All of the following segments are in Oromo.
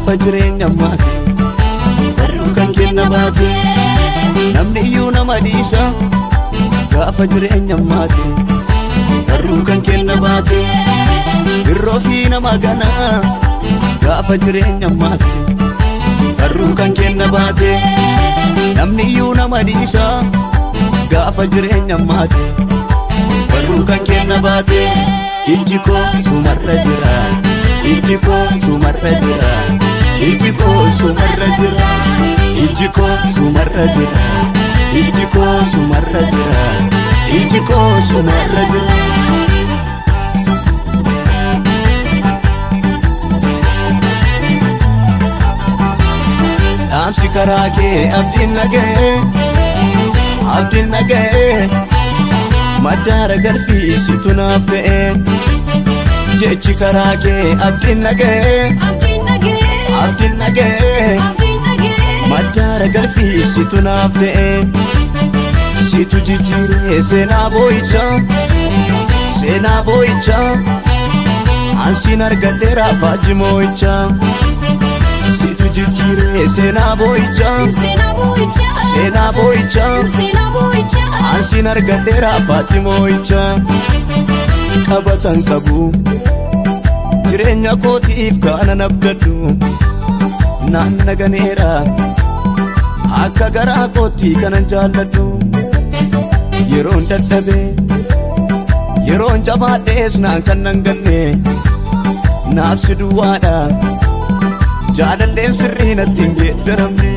gaafa jireenya maate barruu kan kenna baate namni iyyuu nama dhiisa gaafa jireenya maate barruu kan kenna baate irroo fi nama gana gaafa jireenya maate barruu kan kenna baate namni iyyuu nama dhiisa gaafa jireenya maate barruu kan kenna baate ijji koo sumarra jira ijji koo sumarra jira ijji koo sumarra jira ijji koo sumarra jira ijji koo sumarra jira ijji koo sumarra jira dhaamsi karaa kee abdiin naga'e maddaara galfii situ naaf ta'e jechi karaa kee abdiin naga'e maddaara galfii situ naaf ta'e situ jijjiiree seenaa boo'icha ansiin argadheera faajji moo'icha situ jijjiiree seenaa boo'icha ansiin argadheera faajji moo'icha qabatan qabu jireenya kootiif kanan abdadhu naan naganeera akka garaa kootii kanan jaalladhu yeroon dadhabe yeroon jabaadhees naan kan nan ganne naaf si duwwaadha jaalalleen sirrii natti hin geeddaramne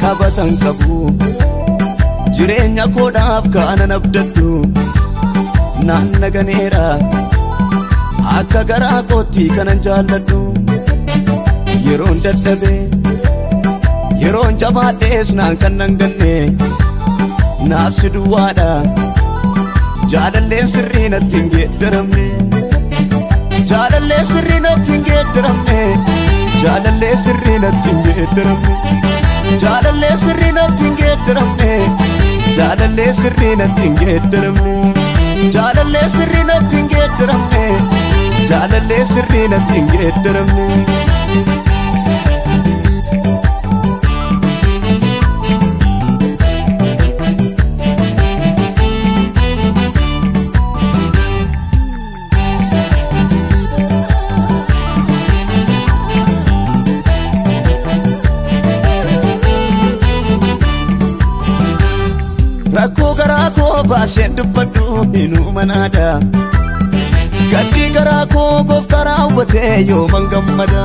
qabatan qabu jireenya koodhaaf kanan abdadhu naan naganeera akka garaa kootii kanan jaalladhu yeroon dadhabe yeroon jabaadhees naan kan nan ganne naaf si duwwaadha jaalalleen sirrii natti hin geeddaramne jaalalleen sirrii natti hin geeddaramne jaalalleen sirrii natti hin geeddaramne jaalalleen sirrii natti hin geeddaramne jaalalleen sirrii natti hin geeddaramne jaalallee sirrii natti hin geeddaramne jaalallee sirrii natti hin geeddaramne rakkoo garaa koo baaseen dubbadhu inuu manaadha gaddii garaa koo gooftaa raawwatee yooman gammada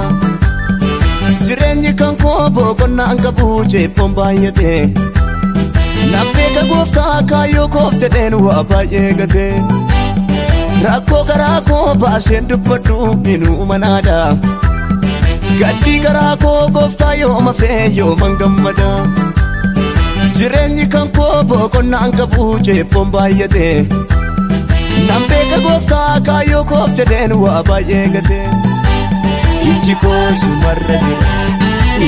jireenyi kan koo boqonnaan qabu ceephoon baay'ate nan beeka gooftaa kaayyoo koof jedheen waa baay'ee gate rakkoo garaa koo baaseen dubbadhu inuu manaadha gaddii garaa koo gooftaa yooma fee yooman gammada jireenyi kan koo boqonnaan qabu ceephoon baay'ate nan beeka gooftaa kaayyoo koof jedheen waa baay'ee gate ijji koo sumarra jira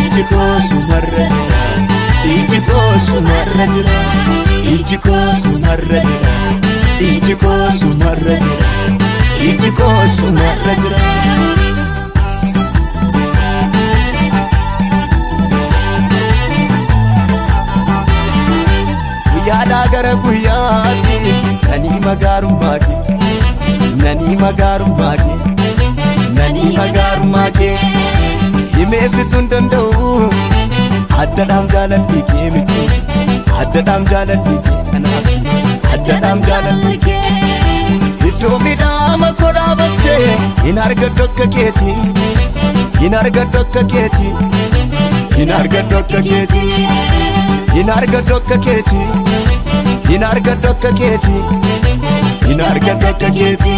ijji koo sumarra jira ijji koo sumarra jira ijji koo sumarra jira ijji koo sumarra jira ijji koo sumarra jira guyyaadhaa gara guyyaatti nanii magaarummaa kee himee fixuun danda'u addadhaam jaalalli kee miti addadhaam jaalalli kee kanaaf addadhaam jaalalli kee iddoo midhaama koo dhaabattee hin argadhu akka keeti hin argadhu akka keeti hin argadhu akka keeti hin argadhu akka keeti hin argadhu akka keeti hin argadhu akka keeti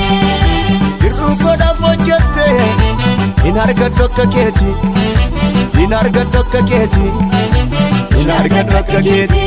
irruu godhaaf hojjette hin argadhu akka keeti hin argadhu akka keeti hin argadhu akka keeti